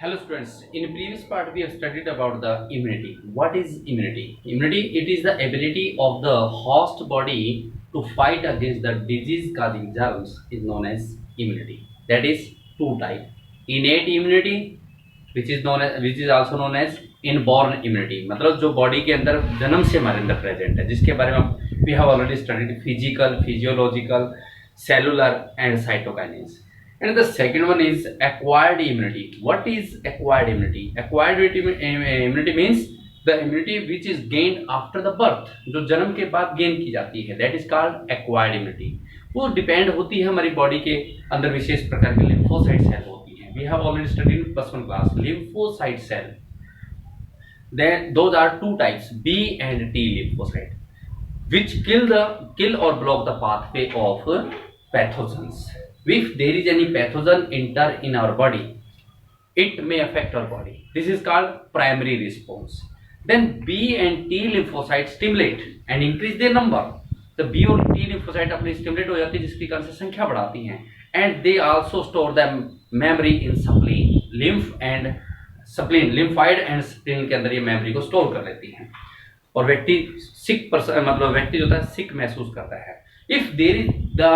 Hello students, in previous part we have studied about the immunity. What is immunity? Immunity, it is the ability of the host body to fight against the disease causing germs is known as immunity. That is two type. Innate immunity which is also known as inborn immunity. मतलब जो body के अंदर जन्म से हमारे अंदर present है, जिसके बारे में we have already studied physical, physiological, cellular and cytokinase. And the second one is acquired immunity. What is acquired immunity? Immunity means the immunity which is gained after the birth, जो जन्म के बाद gain की जाती है, that is called acquired immunity. वो depend होती है हमारी बॉडी के अंदर विशेष प्रकार के लिम्फोसाइट सेल होती हैं. We have already studied in +1 class lymphocyte cell. Then those are two types, B and T lymphocyte, which kill or block the pathway of pathogens. If there is any pathogen enter in our body, it may affect our body. This is called primary response. Then B and T lymphocytes stimulate and increase their number. तो B और T lymphocyte अपनी stimulate हो जाती है, जिसके कारण से संख्या बढ़ाती हैं. And they also store the memory in spleen, lymphoid and spleen के अंदर ये memory को स्टोर कर लेती हैं. और व्यक्ति सिक मतलब व्यक्ति जो है सिक महसूस करता है. If there is the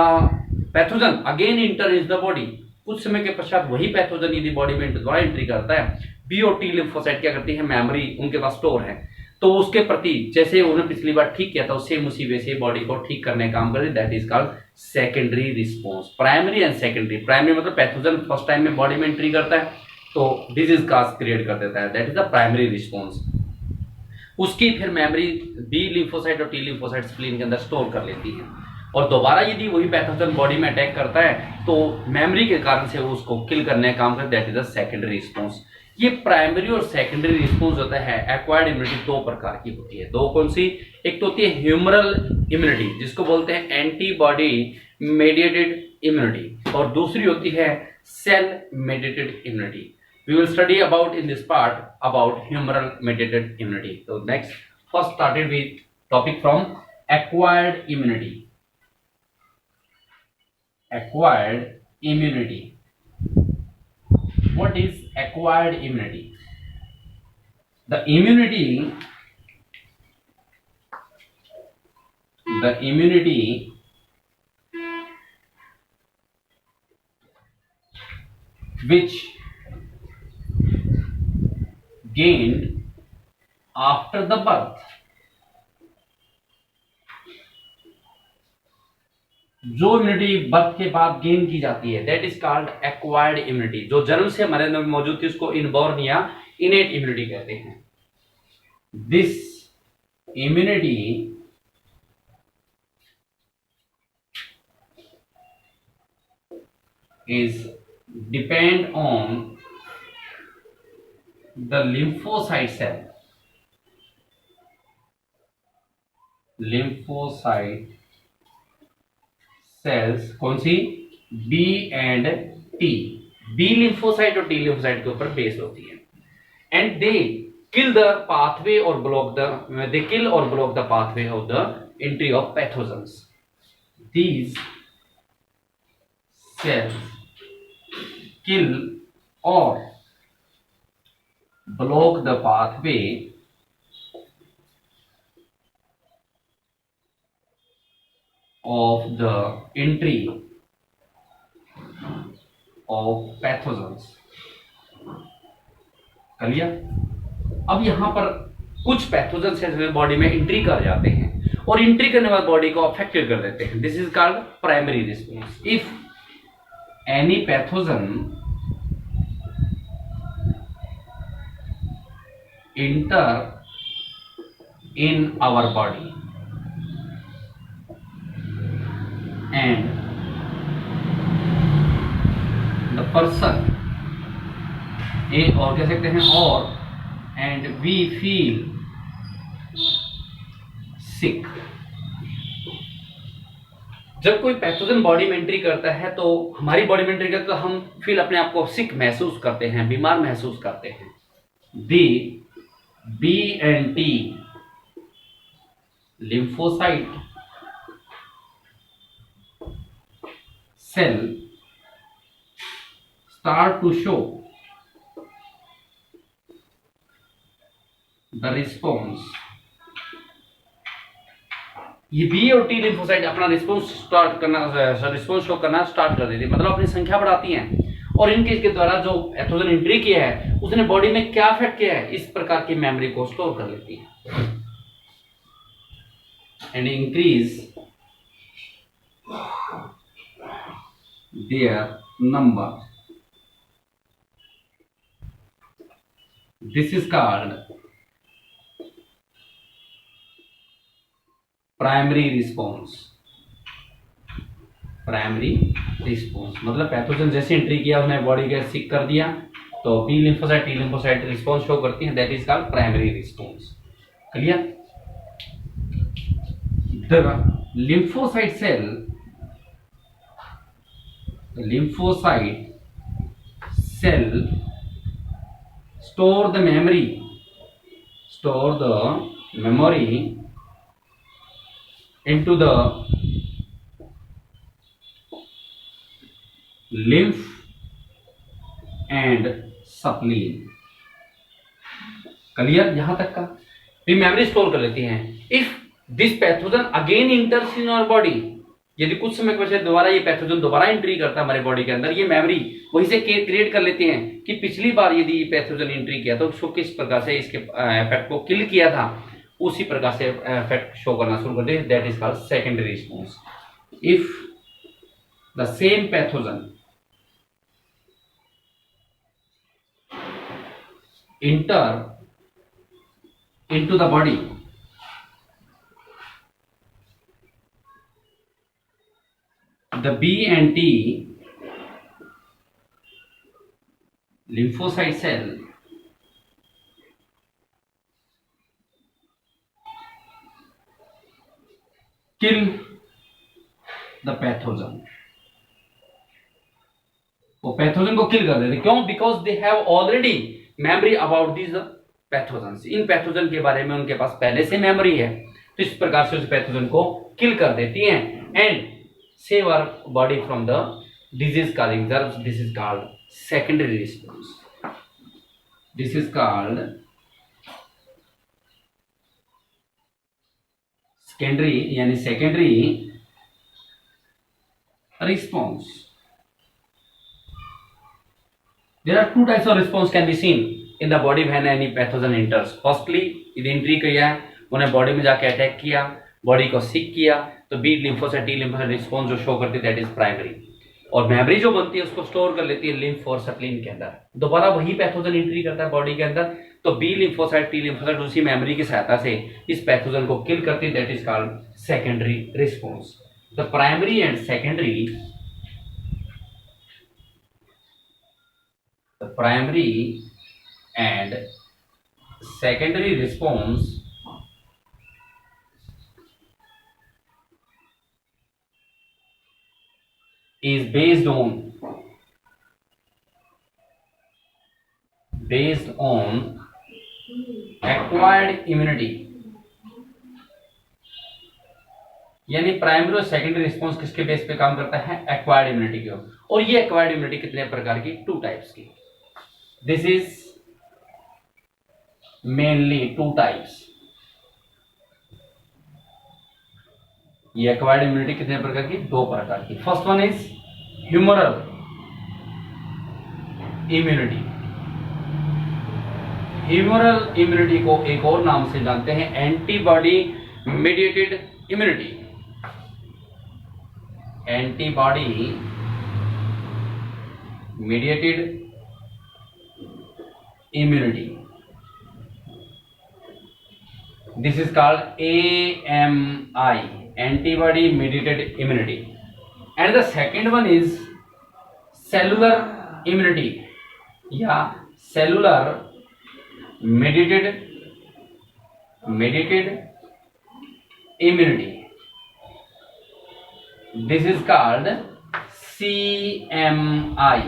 pathogen again inter is the body, कुछ समय के पश्चात वही पैथोजन यदि बॉडी में दोबारा एंट्री करता है, बी और टी लिम्फोसाइट क्या करती है, मेमोरी उनके पास स्टोर है, तो उसके प्रति जैसे उन्होंने पिछली बार ठीक किया था सेम उसी वे से बॉडी को ठीक करने का काम करे. That is called secondary response. Primary and secondary. Primary मतलब पैथोजन फर्स्ट टाइम में बॉडी में एंट्री करता है तो डिजीज काज क्रिएट कर देता है, that is the primary response. उसकी फिर मेमोरी बी लिम्फोसाइट और टी लिम्फोसाइट स्प्लीन के अंदर स्टोर कर लेती है, और दोबारा यदि वही पैथोजन बॉडी में अटैक करता है तो मेमोरी के कारण से वो उसको किल करने का काम करता है. That is the secondary response. ये प्राइमरी और सेकेंडरी रिस्पॉन्स होता है. एक्वायर्ड इम्यूनिटी दो प्रकार की होती है. दो कौन सी? एक तो होती है ह्यूमरल इम्यूनिटी, जिसको बोलते हैं एंटीबॉडी मेडिएटेड इम्यूनिटी, और दूसरी होती है cell mediated immunity. We will study about in this part about humoral mediated immunity. तो next first started with topic from acquired immunity. Acquired immunity. What is acquired immunity? The immunity which gained after the birth, जो immunity birth के बाद gain की जाती है, that is called acquired immunity. जो जन्म से हमारे अंदर मौजूद थी उसको इनबॉर्न या इनेट इम्यूनिटी कहते हैं. This immunity is depend on the lymphocyte cell. Lymphocyte cells कौन सी? B and T. B lymphocyte और टी लिम्फोसाइट के ऊपर बेस्ड होती है. And they kill the pathway और block the pathway of the entry of pathogens. These cells kill और block the pathway of the entry of pathogens. कर लिया. अब यहां पर कुछ पैथोजेंस है बॉडी में एंट्री कर जाते हैं और एंट्री करने बाद बॉडी को अफेक्टेड कर देते हैं. This is called primary response. If any pathogen enter in our body and the person और कह सकते हैं और and we feel sick. जब कोई पैथोजन बॉडी में एंट्री करता है तो हमारी बॉडी में एंट्री करता है तो हम फील अपने आप को सिक महसूस करते हैं, बीमार महसूस करते हैं. दी B and T lymphocyte cell start to show the response, ये बी और टी लिम्फोसाइट अपना रिस्पॉन्स शो करना स्टार्ट कर देती है, मतलब अपनी संख्या बढ़ाती हैं, और इनके इसके द्वारा जो पैथोजन एंट्री किया है उसने बॉडी में क्या इफेक्ट किया है, इस प्रकार की मेमोरी को स्टोर कर लेती है and increase their number. This is called primary response. Primary response मतलब पैथोजन जैसे एंट्री किया उसने बॉडी के सिक कर दिया, तो B lymphocyte T lymphocyte response show करती है, that is called primary response. Clear? The lymphocyte cell, store the memory into the lymph and spleen. Clear? यहां तक का भी मेमोरी स्टोर कर लेती हैं. If this pathogen again enters in our body, यदि कुछ समय के पश्चात दोबारा ये पैथोजन दोबारा एंट्री करता है हमारे बॉडी के अंदर, ये मेमोरी वहीं से क्रिएट कर लेते हैं कि पिछली बार यदि ये पैथोजन एंट्री किया तो उसको किस प्रकार से इसके इफेक्ट को किल किया था, उसी प्रकार से इफेक्ट शो करना शुरू कर दे. That is called secondary response. If the same pathogen enter into the body, the B and T lymphocyte cell kill the pathogen. वो पैथोजन को किल कर देते. क्यों? Because they have already memory about this pathogen. In pathogen के बारे में उनके पास पहले से मेमोरी है, तो इस प्रकार से उस पैथोजन को किल कर देती हैं and save our body from the disease causing germs. This is called secondary response. This is called secondary यानी secondary response. There are two types of response can be seen in the body when any pathogen enters. Firstly, यदि entry किया है, उन्हें body में जाके attack किया, body को sick किया, तो B lymphocyte T lymphocyte response जो शो करती है दैट इज प्राइमरी. और मेमोरी जो बनती है उसको स्टोर कर लेती है लिम्फ और स्प्लीन के अंदर. दोबारा वही पैथोजन एंट्री करता है बॉडी के अंदर, तो बी लिम्फोसाइट टी लिम्फोसाइट उसी मेमोरी की सहायता से इस पैथोजन को किल करती है. That is called secondary response. The primary and secondary, the primary and secondary response is based on acquired immunity. यानी प्राइमरी और सेकेंडरी रिस्पॉन्स किसके बेस पे काम करता है? एक्वायर्ड इम्यूनिटी के. और ये एक्वायर्ड इम्यूनिटी कितने प्रकार की? 2 टाइप्स की. This is mainly 2 types. ये एक्वायर्ड इम्यूनिटी कितने प्रकार की? 2 प्रकार की. First one is humoral immunity. Humoral immunity को एक और नाम से जानते हैं antibody mediated immunity. Antibody mediated immunity. This is called AMI, antibody mediated immunity. And the second one is cellular immunity या cellular mediated immunity. This is called CMI,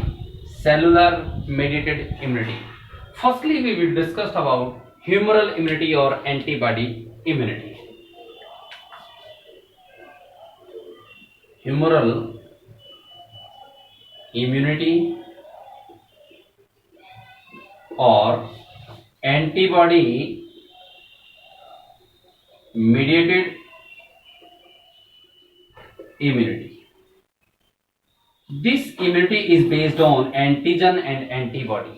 cellular mediated immunity. Firstly, we will discuss about humoral immunity or antibody immunity. Humoral immunity or antibody mediated immunity. This immunity is based on antigen and antibody.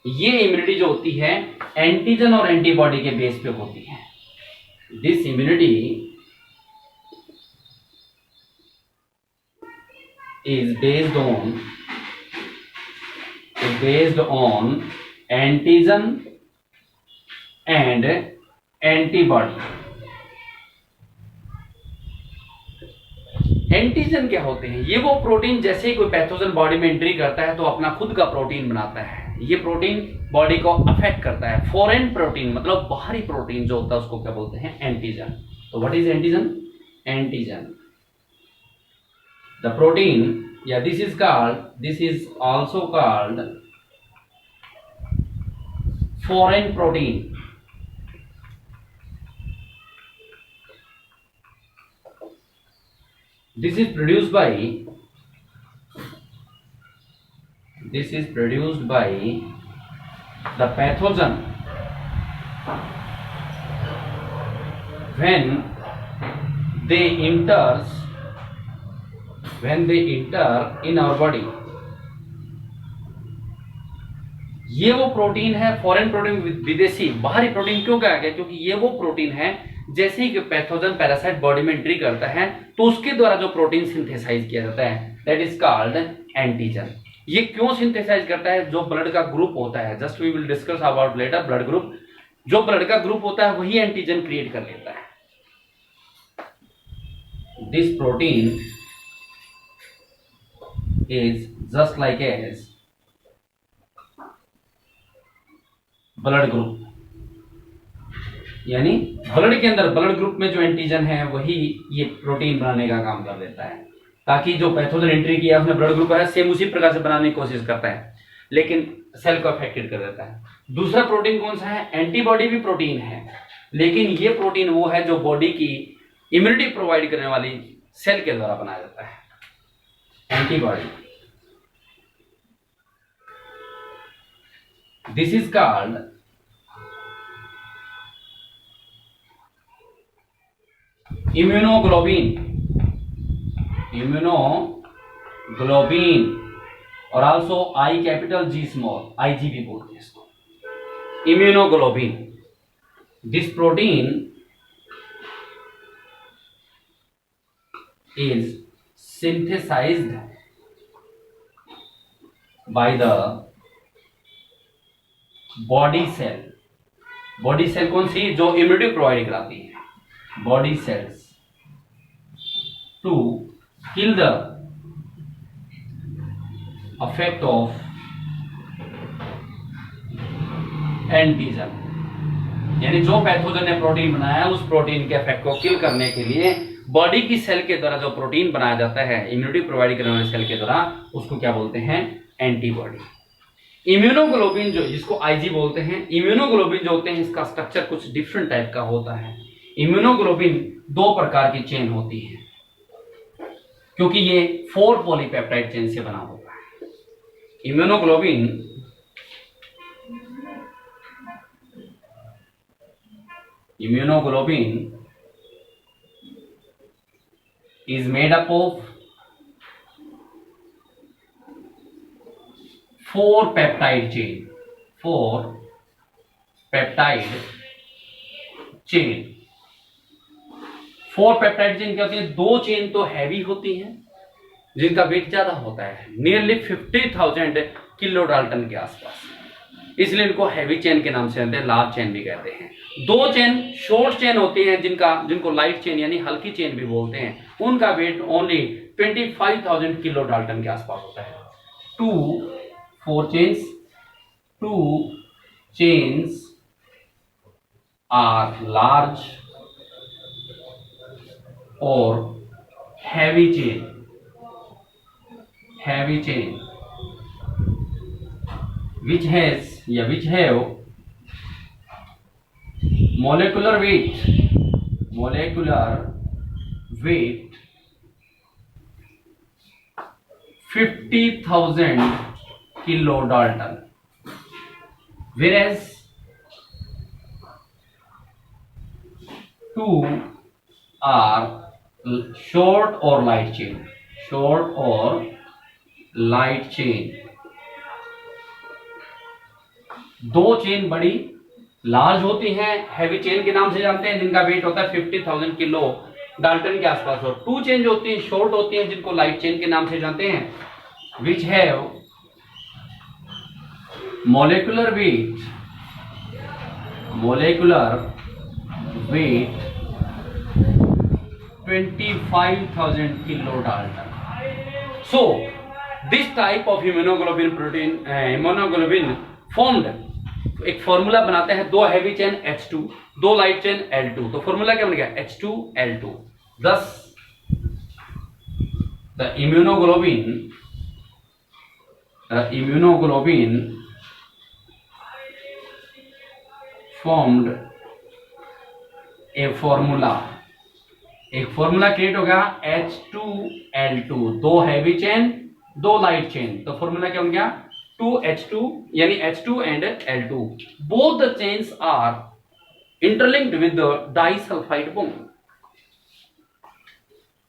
ये immunity जो होती है antigen और antibody के base पे होती है. This immunity is based on antigen and antibody. Antigen क्या होते हैं? ये वो प्रोटीन जैसे ही कोई पैथोजन बॉडी में एंट्री करता है तो अपना खुद का प्रोटीन बनाता है. ये प्रोटीन बॉडी को अफेक्ट करता है. फॉरेन प्रोटीन मतलब बाहरी प्रोटीन जो होता है उसको क्या बोलते हैं? एंटीजन. तो what is antigen? Antigen the protein, this is also called foreign protein. This is produced by the pathogen when they enter in our body. ये वो प्रोटीन है फॉरेन प्रोटीन, विदेशी बाहरी प्रोटीन. क्यों कहा गया? क्योंकि ये वो प्रोटीन है जैसे ही पैथोजन पैरासाइट बॉडी में एंट्री करता है तो उसके द्वारा जो प्रोटीन सिंथेसाइज किया जाता है दैट इज कॉल्ड एंटीजन. ये क्यों सिंथेसाइज करता है? जो ब्लड का ग्रुप होता है, just we will discuss about later, blood group. जो ब्लड का ग्रुप होता है वही एंटीजन क्रिएट कर लेता है. This protein is just like as blood group. यानी ब्लड के अंदर ब्लड ग्रुप में जो एंटीजन है वही ये प्रोटीन बनाने का काम कर देता है, ताकि जो पैथोजन एंट्री किया उसने ब्लड ग्रुप है सेम उसी प्रकार से बनाने की कोशिश करता है, लेकिन सेल को अफेक्टेड कर देता है. दूसरा प्रोटीन कौन सा है? एंटीबॉडी भी प्रोटीन है, लेकिन ये प्रोटीन वो है जो बॉडी की इम्यूनिटी प्रोवाइड करने वाली सेल के द्वारा बनाया जाता है. Antibody. This is called immunoglobulin. और also I capital G small, IgG बोलते हैं इसको. Immunoglobulin. This protein is synthesized by the body cell. Body cell कौन सी? जो इम्यूनिटी प्रोवाइड कराती है. Body cells to kill the affect of antigen. यानी जो पैथोजन ने प्रोटीन बनाया उस प्रोटीन के इफेक्ट को किल करने के लिए बॉडी की सेल के द्वारा जो प्रोटीन बनाया जाता है इम्यूनिटी प्रोवाइड करने वाले सेल के द्वारा, उसको क्या बोलते हैं? एंटीबॉडी. इम्यूनोग्लोबिन जो जिसको आईजी बोलते हैं, इम्यूनोग्लोबिन जो होते हैं इसका स्ट्रक्चर कुछ डिफरेंट टाइप का होता है. इम्यूनोग्लोबिन दो प्रकार की चेन होती है क्योंकि ये 4 पॉलीपेप्टाइड चेन से बना होता है. Immunoglobulin is made up of 4 peptide chain. 4 peptide chain. 4 peptide chain क्या होती है? 2 चेन तो हैवी होती हैं जिनका वेट ज्यादा होता है, नियरली 50,000 किलो डाल्टन के आसपास, इसलिए इनको हैवी चेन के नाम से जानते हैं, लार्ज चेन भी कहते हैं. 2 चेन शॉर्ट चेन होती हैं जिनको लाइट चेन यानी हल्की चेन भी बोलते हैं, उनका वेट ओनली 25,000 किलो डाल्टन के आसपास होता है. 4 chains are large or heavy chain which have molecular weight 50,000 kilodalton, whereas two are short or light chain, short or light chain. दो चेन बड़ी लार्ज होती हैं, हैवी चेन के नाम से जानते हैं, जिनका वेट होता है 50,000 किलो डाल्टन के आसपास, और टू चेन जो होती हैं शॉर्ट होती हैं, जिनको लाइट चेन के नाम से जानते हैं, which have molecular weight 25,000 kilo Dalton. So this type of hemoglobin protein, hemoglobin formed, एक फॉर्मूला बनाते हैं, दो हैवी चेन H2, दो लाइट चेन L2, तो फॉर्मूला क्या बन गया H2L2. Thus the immunoglobin formed एक फॉर्मूला क्रिएट होगा H2L2, दो हैवी चेन दो लाइट चेन, तो फॉर्मूला क्या बन गया 2H2, यानी H2 and L2. Both the chains are interlinked with the disulfide bond.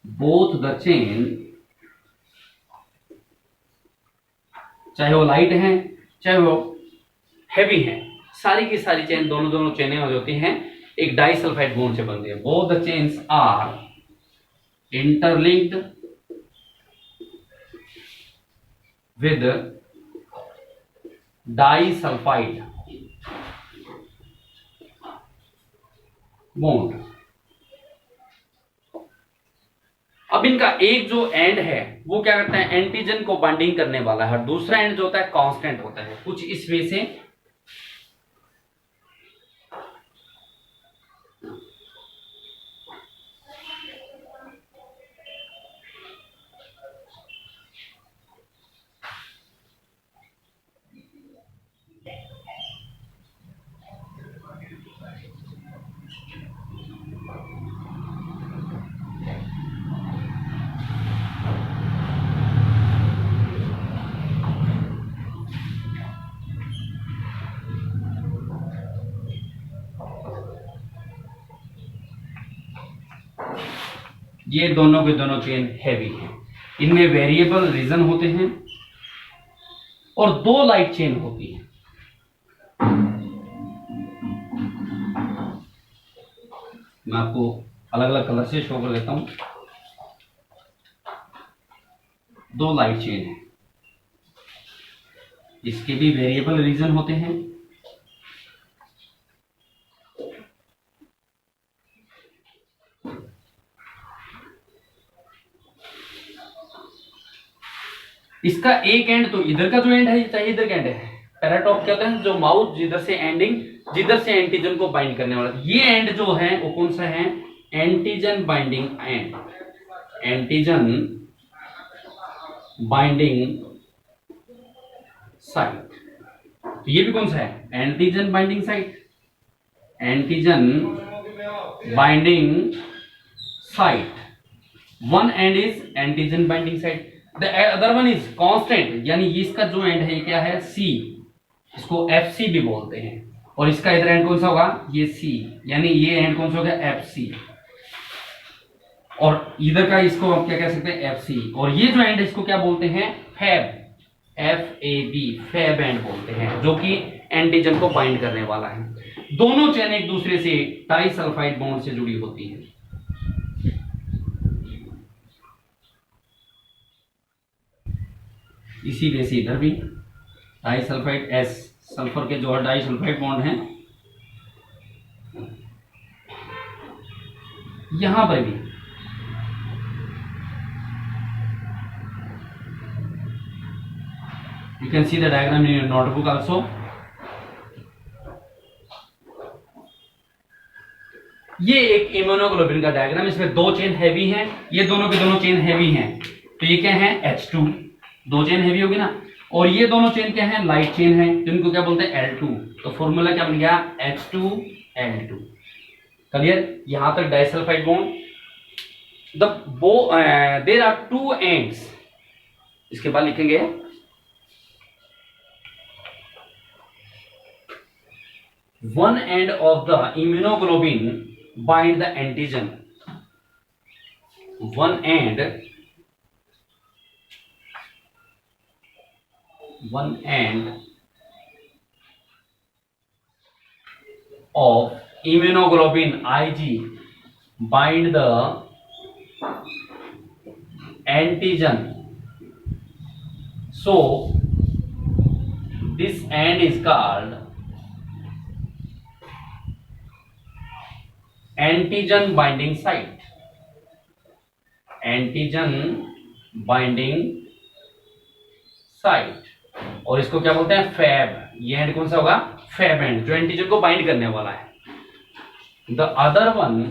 Both the chain, चाहे वो लाइट हैं चाहे वो हैवी हैं, सारी की सारी चेन, दोनों चेनें हो जाती हैं एक डाइसल्फाइड बॉन्ड से बनती है. Both the chains are interlinked with disulphide bond. अब इनका एक जो एंड है वो क्या करता है, एंटीजन को बाइंडिंग करने वाला है, और दूसरा एंड जो होता है कांस्टेंट होता है. कुछ इस वे से ये दोनों के दोनों चेन हैवी हैं, इनमें वेरिएबल रीजन होते हैं और दो लाइट चेन होती है. मैं आपको अलग अलग कलर से शो कर देता हूं. दो लाइट चेन है, इसके भी वेरिएबल रीजन होते हैं. इसका एक एंड तो इधर का जो एंड है चाहे इधर का एंड है, पैराटॉप कहते हैं, जो माउथ जिधर से एंडिंग, जिधर से एंटीजन को बाइंड करने वाला, ये एंड जो है वो कौन सा है, antigen binding and, antigen binding site. तो ये भी कौन सा है, antigen binding site, antigen binding site. One and is antigen binding site, the other one is constant, यानी इसका जो एंड है ये क्या है C, इसको FC भी बोलते हैं, और इसका इधर एंड कौन सा होगा, ये C, यानी ये एंड कौन सा होगा FC, और इधर का इसको हम क्या कह सकते हैं FC, और ये जो एंड है इसको क्या बोलते हैं, फैब, FAB, फैब एंड बोलते हैं, जो कि एंटीजन को बाइंड करने वाला है. दोनों चेन एक दूसरे से डाइसल्फाइड बॉन्ड से जुड़ी होती है. इसी वजह से इधर भी डाइसल्फाइड S, सल्फर के जो डाइसल्फाइड बॉन्ड हैं, यहां पर भी you can see the diagram in your notebook also. ये एक इम्यूनोग्लोबिन का डायग्राम, इसमें दो चेन हैवी हैं, ये दोनों के दोनों चेन हैवी हैं, तो ये क्या है H2, दो चेन हैवी होगी ना, और ये दोनों चेन क्या है, लाइट चेन है, जिनको क्या बोलते हैं L2, तो फॉर्मूला क्या बन गया H2L2. क्लियर, यहां तक disulphide bond. There are two ends, इसके बाद लिखेंगे one end of the immunoglobin bind the antigen. One end of immunoglobulin Ig bind the antigen. So this end is called antigen binding site. Antigen binding site, और इसको क्या बोलते हैं, fab. ये and कौन सा होगा, फैब एंड, जो एंटीजन को बाइंड करने वाला है। The other one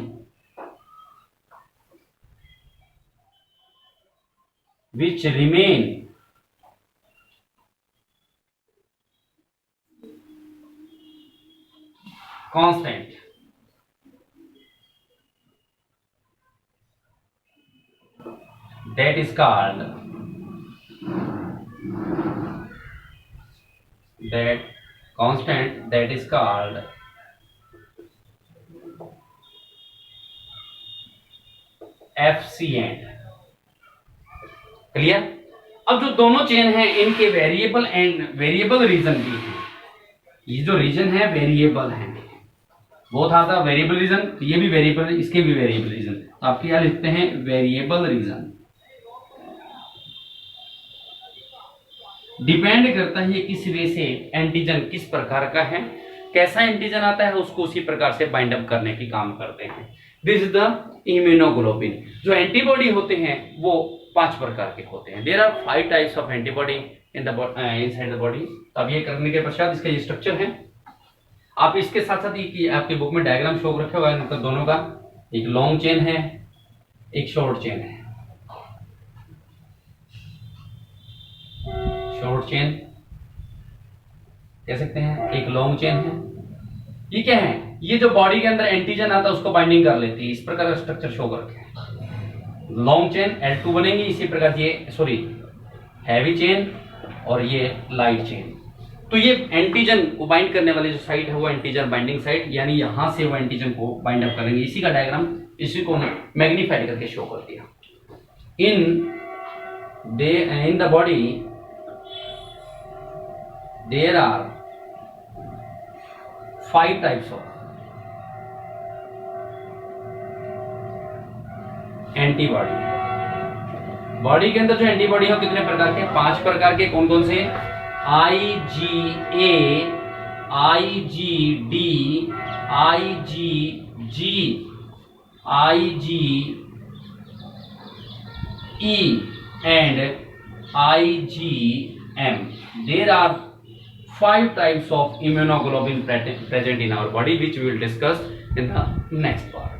which remain constant, that is called that constant, that is called FC and. Clear. अब जो दोनों चेन हैं इनके वेरिएबल एंड वेरिएबल रीजन भी हैं। ये जो रीजन है वेरिएबल है, वो था वेरिएबल रीजन, ये भी वेरिएबल, इसके भी वेरिएबल रीजन। तो आप क्या लिखते हैं, वेरिएबल रीजन। डिपेंड करता है किस वे से एंटीजन किस प्रकार का है, कैसा एंटीजन आता है उसको उसी प्रकार से बाइंड अप करने की काम करते हैं। This is the immunoglobin. जो एंटीबॉडी होते हैं वो 5 प्रकार के होते हैं। There are 5 types of antibody in the inside the body. अब ये करने के पश्चात इसका ये स्ट्रक्चर है। आप इसके साथ साथ ही आपकी बुक में डायग्राम शो रखा हुआ है, मतलब दोनों का, एक लॉन्ग चेन है, एक शॉर्ट चेन है। शॉर्ट चेन कह सकते हैं, एक लॉन्ग चेन है। ये क्या है, ये जो बॉडी के अंदर एंटीजन आता है उसको बाइंडिंग कर लेती है। इस प्रकार का स्ट्रक्चर शो करके लॉन्ग चेन L2 बनेगी। इसी प्रकार ये हैवी चेन और ये लाइट चेन। तो ये एंटीजन को बाइंड करने वाली जो साइट है वो एंटीजन बाइंडिंग साइट, यानी यहां से वो एंटीजन को बाइंड अप करेंगे। इसी का डायग्राम इसी को मैग्नीफाइड करके शो कर दिया। In the body there are 5 types of antibody. Body के अंदर जो एंटीबॉडी है कितने प्रकार के, 5 प्रकार के। कौन कौन से, IgA, IgD, IgG, IgE and IgM. There are 5 types of immunoglobulin present in our body, which we will discuss in the next part.